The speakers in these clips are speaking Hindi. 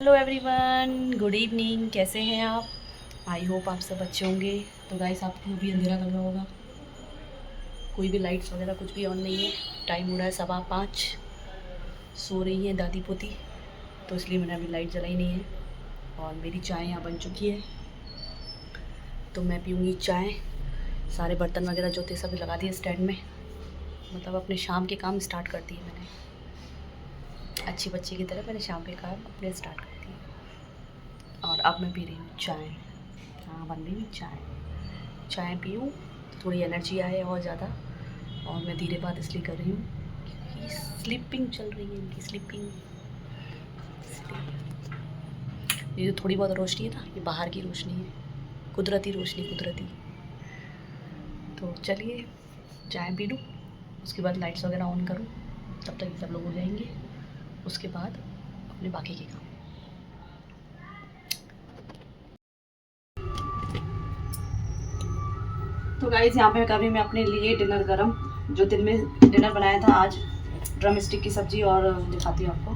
Hello everyone, good evening. कैसे हैं आप? आई होप आप सब अच्छे होंगे। तो गाइस, आपको भी अंधेरा लग रहा होगा, कोई भी लाइट्स वगैरह कुछ भी ऑन नहीं है। टाइम हो रहा है 5:15। सो रही हैं दादी पोती, तो इसलिए मैंने अभी लाइट जलाई नहीं है। और मेरी चाय यहाँ बन चुकी है, तो मैं पीऊँगी चाय। सारे बर्तन वगैरह जो थे सभी लगा दिए स्टैंड में, मतलब अपने शाम के काम स्टार्ट कर दिए मैंने। अच्छी बच्ची की तरह मैंने शाम के काम अपने स्टार्ट कर दिए। और अब मैं पी रही हूँ चाय। हाँ, बन रही हुई चाय। चाय पीऊँ तो थोड़ी एनर्जी आए और ज़्यादा। और मैं धीरे बात इसलिए कर रही हूँ क्योंकि स्लीपिंग चल रही है इनकी, स्लीपिंग। ये जो थोड़ी बहुत रोशनी है ना, ये बाहर की रोशनी है, कुदरती रोशनी, कुदरती। तो चलिए चाय पी लूँ, उसके बाद लाइट्स वगैरह ऑन करूँ, तब तक ये सब लोग हो जाएंगे। उसके बाद अपने बाकी के काम। तो गाइस, यहाँ पे कभी मैं अपने लिए डिनर गरम, जो दिन में डिनर बनाया था आज, ड्रम स्टिक की सब्ज़ी, और दिखाती हूँ आपको।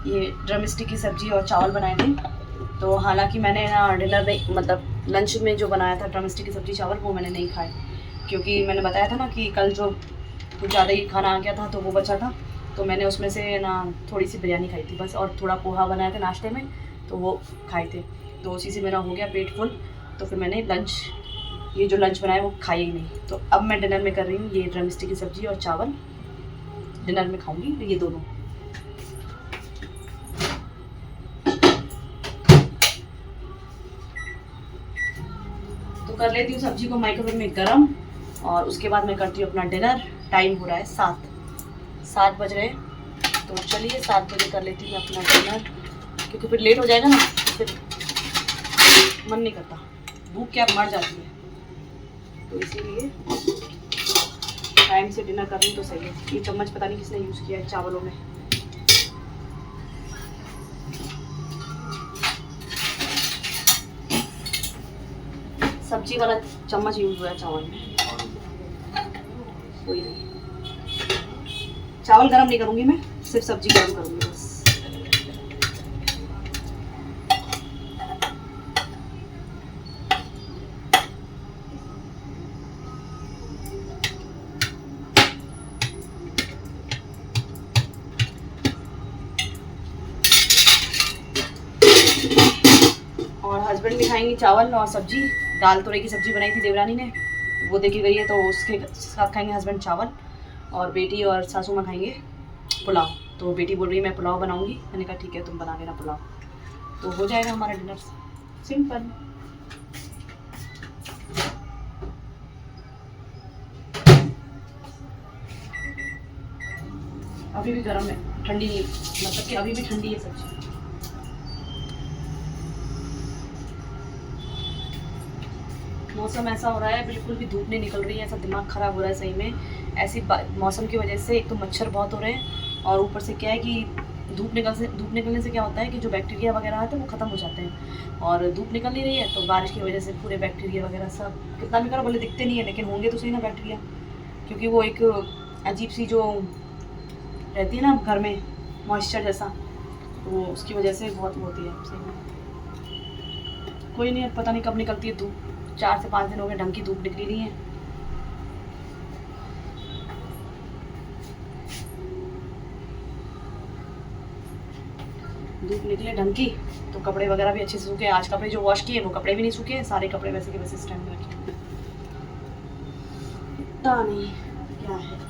ये ड्रम स्टिक की सब्ज़ी और चावल बनाए थे। तो हालांकि मैंने ना डिनर में, मतलब लंच में जो बनाया था ड्रम स्टिक की सब्ज़ी चावल, वो मैंने नहीं खाए, क्योंकि मैंने बताया था ना कि कल जो कुछ ज़्यादा ही खाना आ गया था, तो वो बचा था। तो मैंने उसमें से ना थोड़ी सी बिरयानी खाई थी बस, और थोड़ा पोहा बनाया था नाश्ते में, तो वो खाए थे। तो उसी से मेरा हो गया पेट फुल। तो फिर मैंने ये जो लंच बनाया वो खाई ही नहीं। तो अब मैं डिनर में कर रही हूँ ये ड्रम स्टिक की सब्ज़ी और चावल। डिनर में खाऊंगी ये दोनों। तो कर लेती हूँ सब्जी को माइक्रोवेव में गरम, और उसके बाद मैं करती हूँ अपना डिनर। टाइम हो रहा है 7 बज रहे हैं। तो चलिए 7 बजे कर लेती हूँ अपना डिनर, क्योंकि फिर लेट हो जाएगा ना, फिर मन नहीं करता, भूख क्या मर जाती है। तो इसीलिए टाइम से डिनर कर लूँ तो सही है। ये चम्मच पता नहीं किसने यूज़ किया है चावलों में। सब्जी वाला चम्मच यूज़ हुआ है चावल में, कोई नहीं। चावल गरम नहीं करूँगी मैं, सिर्फ सब्जी गरम करूँगी बस। और हस्बैंड भी खाएंगे चावल और सब्जी। दाल तुरई की सब्जी बनाई थी देवरानी ने, वो देके गई है, तो उसके साथ खाएंगे हस्बैंड चावल, और बेटी और सासू माँ खाएंगे पुलाव। तो बेटी बोल रही है मैं पुलाव बनाऊंगी, मैंने कहा ठीक है तुम बना देना पुलाव, तो हो जाएगा हमारा डिनर सिंपल। अभी भी गर्म है, ठंडी नहीं, मतलब कि अभी भी ठंडी है सब्जी। मौसम ऐसा हो रहा है, बिल्कुल भी धूप नहीं निकल रही है, ऐसा दिमाग ख़राब हो रहा है सही में। ऐसी मौसम की वजह से एक तो मच्छर बहुत हो रहे हैं, और ऊपर से क्या है कि धूप निकलने से क्या होता है कि जो बैक्टीरिया वगैरह आते हैं वो ख़त्म हो जाते हैं। और धूप निकल नहीं रही है, तो बारिश की वजह से पूरे बैक्टीरिया वगैरह सब, कितना भी करो भले दिखते नहीं है, लेकिन होंगे तो सही ना बैक्टीरिया, क्योंकि वो एक अजीब सी जो रहती है ना घर में, मॉइस्चर जैसा, तो उसकी वजह से बहुत होती है सही में। कोई नहीं, अब पता नहीं कब निकलती है धूप। 4 से 5 दिन हो गए ढंग की धूप निकली नहीं है। धूप निकले ढंग की तो कपड़े वगैरह भी अच्छे से सूखे। आज कपड़े जो वॉश किए वो कपड़े भी नहीं सूखे, सारे कपड़े वैसे के वैसे स्टैंड में रखे। पता नहीं क्या है।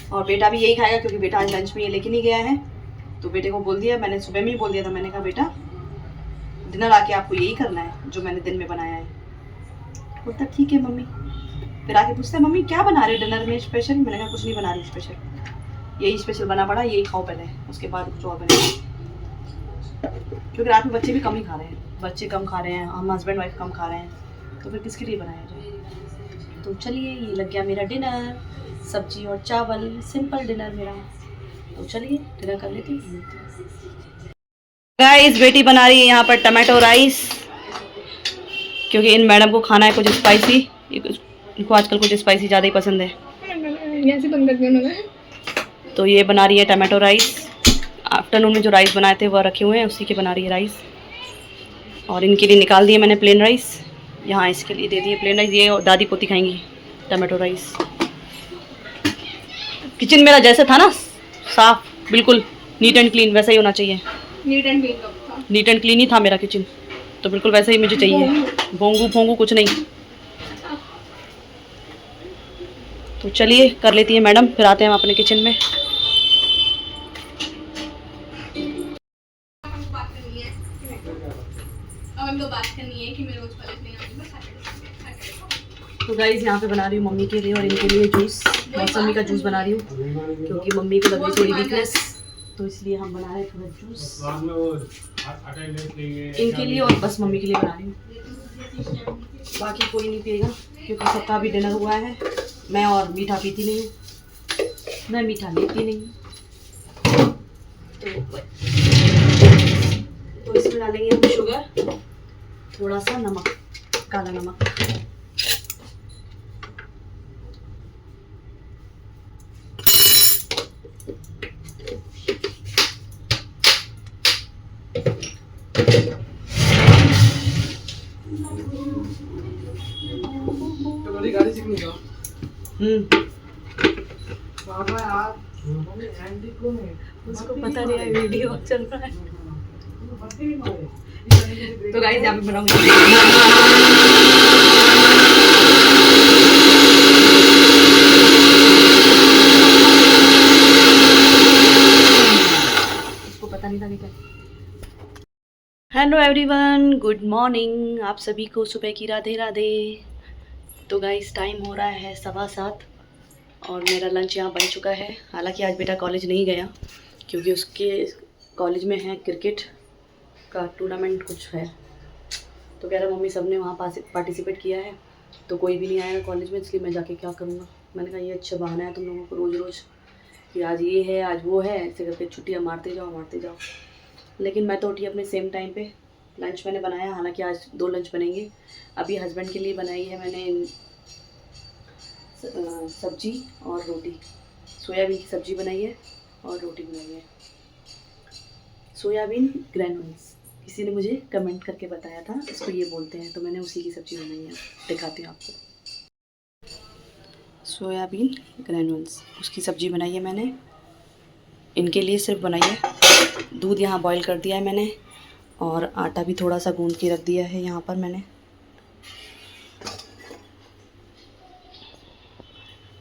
और बेटा भी यही खाएगा, क्योंकि बेटा आज लंच में ये लेके नहीं गया है। तो बेटे को बोल दिया, मैंने सुबह में ही बोल दिया था, मैंने कहा बेटा डिनर आके आपको यही करना है जो मैंने दिन में बनाया है। बोलता ठीक है मम्मी। फिर आके पूछता है मम्मी क्या बना रहे हो डिनर में स्पेशल। मैंने कहा कुछ नहीं बना रही स्पेशल, यही स्पेशल बना पड़ा, यही खाओ पहले, उसके बाद कुछ और बनेगा। क्योंकि रात में बच्चे भी कम ही खा रहे हैं, बच्चे कम खा रहे हैं, हम हस्बैंड वाइफ कम खा रहे हैं, तो फिर किसके लिए बनाया जाए। तो चलिए, ये लग गया मेरा डिनर, सब्जी और चावल, सिंपल डिनर मेरा। तो चलिए डिनर कर लेती हूँ। गाइस, बेटी बना रही है यहाँ पर टमाटो राइस, क्योंकि इन मैडम को खाना है कुछ स्पाइसी। इनको आजकल कुछ स्पाइसी ज़्यादा ही पसंद है। ऐसे बंद कर दिया उन्होंने। तो ये बना रही है टमाटो राइस। आफ्टरनून में जो राइस बनाए थे वह रखे हुए हैं, उसी के बना रही है राइस। और इनके लिए निकाल दिए मैंने प्लेन राइस, यहाँ इसके लिए दे दिए प्लेन राइस। ये और दादी पोती खाएंगी टमाटो राइस। किचन मेरा जैसे था ना साफ बिल्कुल नीट एंड क्लीन, वैसा ही होना चाहिए। नीट एंड क्लीन कब था? नीट एंड क्लीन ही था मेरा किचन, तो बिल्कुल वैसा ही मुझे चाहिए। भोंगू फोंगू कुछ नहीं। तो चलिए कर लेती है मैडम, फिर आते हैं हम अपने किचन में। तो गाइस यहाँ पे बना रही हूँ मम्मी के लिए और इनके लिए जूस, मौसमी का जूस बना रही हूँ क्योंकि मम्मी को लग रही थोड़ी वीकनेस, तो इसलिए हम बना रहे हैं थोड़ा जूस इनके लिए और बस मम्मी के लिए बना रही हूँ। बाकी कोई नहीं पिएगा क्योंकि सबका भी डिनर हुआ है। मैं और मीठा पीती नहीं हूँ, मैं मीठा लेती नहीं हूँ। तो इसमें डालेंगे हम शुगर, थोड़ा सा नमक, काला नमक। गाड़ी सीखने का बाबा यार, उसको पता नहीं है वीडियो चल रहा है। तो गाइस यहाँ पे बनाऊंगी उसको पता नहीं था क्या। Hello everyone, good morning. आप सभी को सुबह की राधे राधे। तो गाइस टाइम हो रहा है 7:15 और मेरा लंच यहाँ बन चुका है। हालांकि आज बेटा कॉलेज नहीं गया क्योंकि उसके कॉलेज में है क्रिकेट का टूर्नामेंट कुछ है, तो कह रहा मम्मी सब ने वहाँ पार्टिसिपेट किया है तो कोई भी नहीं आया कॉलेज में, इसलिए मैं जाके क्या करूँगा। मैंने कहा ये अच्छा बहाना है तुम लोगों को रोज़ रोज़ कि आज ये है आज वो है, ऐसे करके छुट्टियाँ मारते जाओ। लेकिन मैं तो उठी अपने सेम टाइम पे। लंच मैंने बनाया, हालांकि आज 2 लंच बनेंगे। अभी हस्बैंड के लिए बनाई है मैंने सब्जी और रोटी। सोयाबीन की सब्जी बनाई है और रोटी बनाई है। सोयाबीन ग्रैनुल्स, किसी ने मुझे कमेंट करके बताया था इसको ये बोलते हैं, तो मैंने उसी की सब्जी बनाई है, दिखाती हूँ आपको। सोयाबीन ग्रैनुल्स उसकी सब्जी बनाई है मैंने, इनके लिए सिर्फ बनाई है। दूध यहाँ बॉईल कर दिया है मैंने और आटा भी थोड़ा सा गूंद के रख दिया है यहाँ पर मैंने।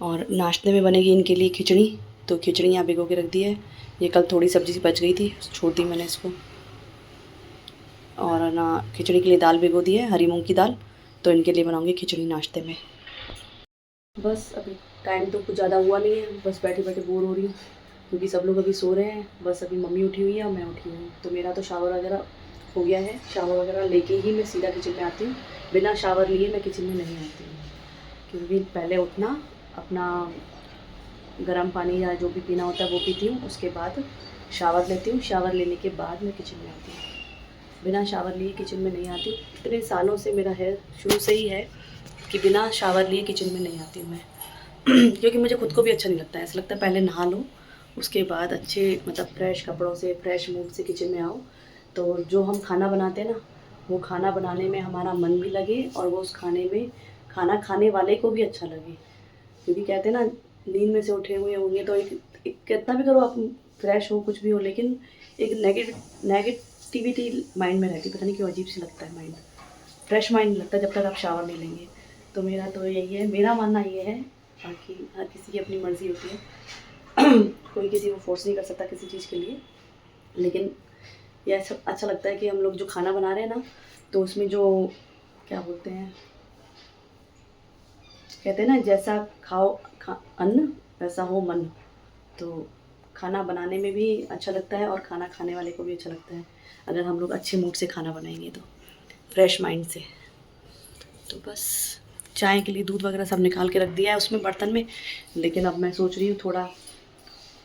और नाश्ते में बनेगी इनके लिए खिचड़ी, तो खिचड़ी यहाँ भिगो के रख दी है। ये कल थोड़ी सब्ज़ी सी बच गई थी, छोड़ दी मैंने इसको। और ना खिचड़ी के लिए दाल भिगो दी है, हरी मूंग की दाल, तो इनके लिए बनाऊंगी खिचड़ी नाश्ते में। बस अभी टाइम तो कुछ ज़्यादा हुआ नहीं है, बस बैठे बैठे बोर हो रही हूँ क्योंकि सब लोग अभी सो रहे हैं। बस अभी मम्मी उठी हुई है और मैं उठी हुई हूँ, तो मेरा तो शावर वगैरह हो गया है। शावर वगैरह लेके ही मैं सीधा किचन में आती हूँ, बिना शावर लिए मैं किचन में नहीं आती हूँ क्योंकि पहले उठना, अपना गर्म पानी या जो भी पीना होता है वो पीती हूँ, उसके बाद शावर लेती हूँ। शावर लेने के बाद मैं किचन में आती हूँ, बिना शावर लिए किचन में नहीं आती। इतने सालों से मेरा है, शुरू से ही है कि बिना शावर लिए किचन में नहीं आती हूँ मैं क्योंकि मुझे खुद को भी अच्छा नहीं लगता है। ऐसा लगता है पहले नहा लो, उसके बाद अच्छे मतलब फ्रेश कपड़ों से, फ्रेश मूड से किचन में आओ, तो जो हम खाना बनाते हैं ना, वो खाना बनाने में हमारा मन भी लगे और वो उस खाने में खाना खाने वाले को भी अच्छा लगे। क्योंकि कहते हैं ना, नींद में से उठे हुए होंगे तो एक कितना भी करो आप, फ्रेश हो कुछ भी हो, लेकिन एक नेगेटिविटी माइंड में रहती है। पता नहीं क्यों अजीब सी लगता है माइंड, फ्रेश माइंड लगता है जब तक आप शावर नहीं लेंगे। तो मेरा तो यही है, मेरा मानना ये है। बाकी हर किसी की अपनी मर्ज़ी होती है कोई किसी को फोर्स नहीं कर सकता किसी चीज़ के लिए। लेकिन यह सब अच्छा लगता है कि हम लोग जो खाना बना रहे हैं ना, तो उसमें जो क्या बोलते हैं, कहते हैं ना, जैसा खाओ अन्न वैसा हो मन। तो खाना बनाने में भी अच्छा लगता है और खाना खाने वाले को भी अच्छा लगता है अगर हम लोग अच्छे मूड से खाना बनाएंगे, तो फ्रेश माइंड से। तो बस चाय के लिए दूध वगैरह सब निकाल के रख दिया है उसमें बर्तन में। लेकिन अब मैं सोच रही हूँ थोड़ा,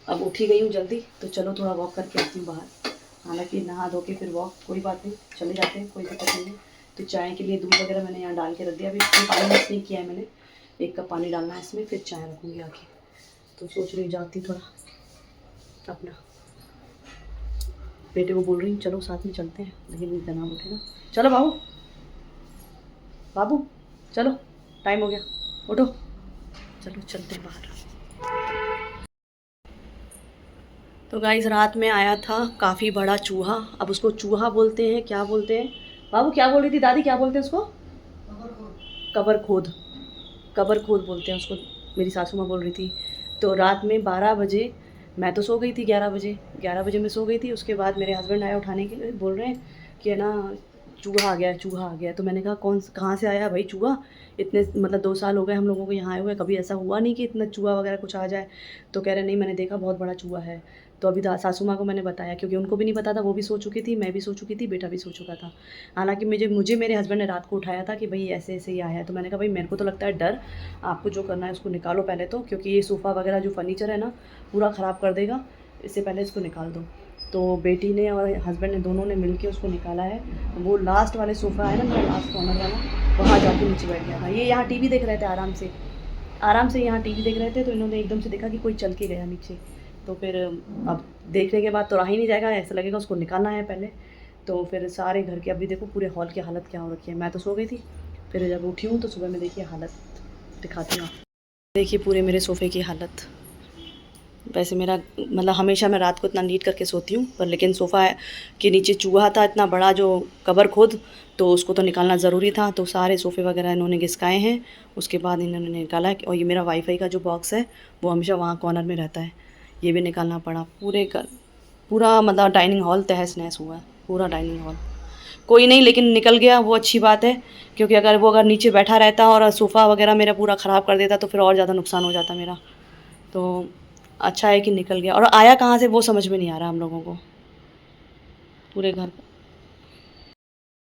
अब उठी गई हूँ जल्दी, तो चलो थोड़ा वॉक करके आती हूँ बाहर। हालांकि नहा धो के फिर वॉक कोई बात नहीं, चले जाते हैं, कोई दिक्कत नहीं है। तो चाय के लिए दूध वगैरह मैंने यहाँ डाल के रख दिया। अभी इसमें पानी मिक्स नहीं किया है मैंने 1 कप पानी डालना है इसमें, फिर चाय रखूँगी आके। तो सोच रही जाती थोड़ा अपना बेटे को बोल रही हूँ चलो साथ में चलते हैं, लेकिन इतना नाम उठेगा। चलो बाबू, बाबू चलो, टाइम हो गया, उठो, चलो चलते हैं बाहर। तो गाइस रात में आया था काफ़ी बड़ा चूहा। अब उसको चूहा बोलते हैं, क्या बोलते हैं बाबू, क्या बोल रही थी दादी, क्या बोलते हैं उसको? कबर खोद, कबर खोद बोलते हैं उसको, मेरी सासू माँ बोल रही थी। तो रात में 12 बजे, मैं तो सो गई थी 11 बजे मैं सो गई थी। उसके बाद मेरे हस्बैंड आए उठाने के लिए, बोल रहे हैं कि है ना चूहा आ गया, चूहा आ गया। तो मैंने कहा कौन, कहाँ से आया भाई चूहा? इतने मतलब 2 साल हो गए हम लोगों को यहाँ आए हुए, कभी ऐसा हुआ नहीं कि इतना चूहा वगैरह कुछ आ जाए। तो कह रहे नहीं मैंने देखा बहुत बड़ा चूहा है। तो अभी सासू माँ को मैंने बताया, क्योंकि उनको भी नहीं पता था, वो भी सो चुकी थी, मैं भी सो चुकी थी, बेटा भी सो चुका था। हालांकि मुझे मेरे हस्बैंड ने रात को उठाया था कि भाई ऐसे ऐसे ही आया है। तो मैंने कहा भाई मेरे को तो लगता है डर, आपको जो करना है उसको निकालो पहले तो, क्योंकि ये सोफ़ा वगैरह जो फर्नीचर है ना पूरा ख़राब कर देगा, इससे पहले इसको निकाल दो। तो बेटी ने और हस्बैंड ने दोनों ने मिलके उसको निकाला है। वो लास्ट वाले सोफ़ा है ना मेरा, लास्ट कॉर्नर वाला, वहाँ जाके नीचे बैठ गया था। ये यहाँ टीवी देख रहे थे आराम से यहाँ टीवी देख रहे थे। तो इन्होंने एकदम से देखा कि कोई चल के गया नीचे। तो फिर अब देखने के बाद तो रहा ही नहीं जाएगा, ऐसा लगेगा उसको निकालना है पहले। तो फिर सारे घर के, अभी देखो पूरे हॉल की हालत क्या हो रखी है। मैं तो सो गई थी, फिर जब उठी हूँ तो सुबह में देखिए हालत दिखाती हूँ। देखिए पूरे मेरे सोफ़े की हालत। वैसे मेरा मतलब हमेशा मैं रात को इतना नीट करके सोती हूँ, पर लेकिन सोफ़ा के नीचे चूहा था इतना बड़ा जो कबर खोद, तो उसको तो निकालना ज़रूरी था। तो सारे सोफ़े वगैरह इन्होंने घिसकाए हैं, उसके बाद इन्होंने निकाला है। और ये मेरा वाईफाई का जो बॉक्स है वो हमेशा वहाँ कॉर्नर में रहता है, ये भी निकालना पड़ा। पूरा मतलब डाइनिंग हॉल तहस नहस हुआ है, पूरा डाइनिंग हॉल। कोई नहीं, लेकिन निकल गया वो अच्छी बात है, क्योंकि अगर नीचे बैठा रहता और सोफ़ा वगैरह मेरा पूरा ख़राब कर देता तो फिर और ज़्यादा नुकसान हो जाता मेरा। तो अच्छा है कि निकल गया। और आया कहाँ से वो समझ में नहीं आ रहा हम लोगों को, पूरे घर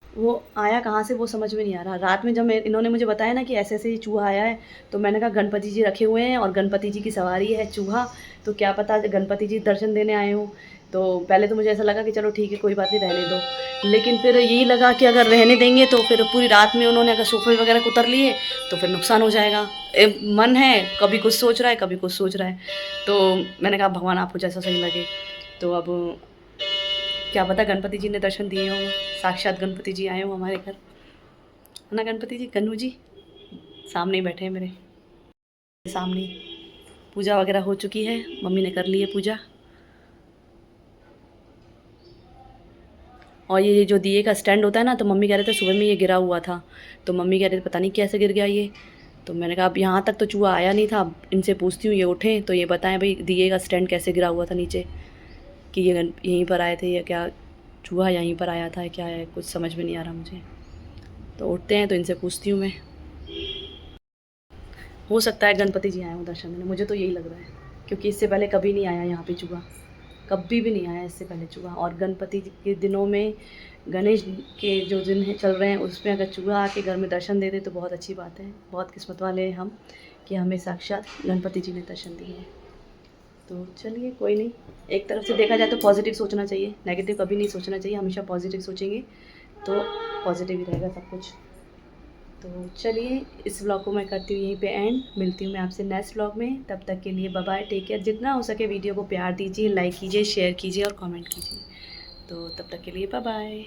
वो आया कहाँ से वो समझ में नहीं आ रहा। रात में जब इन्होंने मुझे बताया ना कि ऐसे ऐसे ही चूहा आया है, तो मैंने कहा गणपति जी रखे हुए हैं और गणपति जी की सवारी है चूहा, तो क्या पता गणपति जी दर्शन देने आए हों। तो पहले तो मुझे ऐसा लगा कि चलो ठीक है कोई बात नहीं रहने दो, लेकिन फिर यही लगा कि अगर रहने देंगे तो फिर पूरी रात में उन्होंने अगर सोफे वगैरह को उतर लिए तो फिर नुकसान हो जाएगा। मन है कभी कुछ सोच रहा है, कभी कुछ सोच रहा है। तो मैंने कहा भगवान आपको जैसा सही लगे। तो अब क्या पता गणपति जी ने दर्शन दिए हों, साक्षात गणपति जी आए हों हमारे घर, है ना गणपति जी, कन्नू जी सामने ही बैठे हैं मेरे सामने। पूजा वगैरह हो चुकी है, मम्मी ने कर ली है पूजा। और ये जो दिए का स्टैंड होता है ना, तो मम्मी कह रहे थे सुबह में ये गिरा हुआ था, तो मम्मी कह रहे थे पता नहीं कैसे गिर गया ये। तो मैंने कहा अब यहाँ तक तो चूहा आया नहीं था, इनसे पूछती हूँ ये उठें तो ये बताएं भाई दिए का स्टैंड कैसे गिरा हुआ था नीचे, कि ये यहीं पर आए थे या क्या चूहा यहीं पर आया था, क्या है कुछ समझ में नहीं आ रहा मुझे। तो उठते हैं तो इनसे पूछती हूँ मैं, हो सकता है गणपति जी आए हों दर्शन देने, मुझे तो यही लग रहा है, क्योंकि इससे पहले कभी नहीं आया यहाँ पे चूहा, कभी भी नहीं आया इससे पहले चूहा। और गणपति के दिनों में, गणेश के जो दिन चल रहे हैं उसमें अगर चूहा आके घर में दर्शन दे दे तो बहुत अच्छी बात है। बहुत किस्मत वाले हैं हम कि हमें साक्षात गणपति जी ने दर्शन दिए हैं। तो चलिए कोई नहीं, एक तरफ से देखा जाए तो पॉजिटिव सोचना चाहिए, नेगेटिव कभी नहीं सोचना चाहिए, हमेशा पॉजिटिव सोचेंगे तो पॉजिटिव ही रहेगा सब कुछ। तो चलिए इस व्लॉग को मैं करती हूँ यहीं पे एंड, मिलती हूँ मैं आपसे नेक्स्ट व्लॉग में। तब तक के लिए बाय बाय, टेक केयर। जितना हो सके वीडियो को प्यार दीजिए, लाइक कीजिए, शेयर कीजिए और कमेंट कीजिए। तो तब तक के लिए बाय बाय।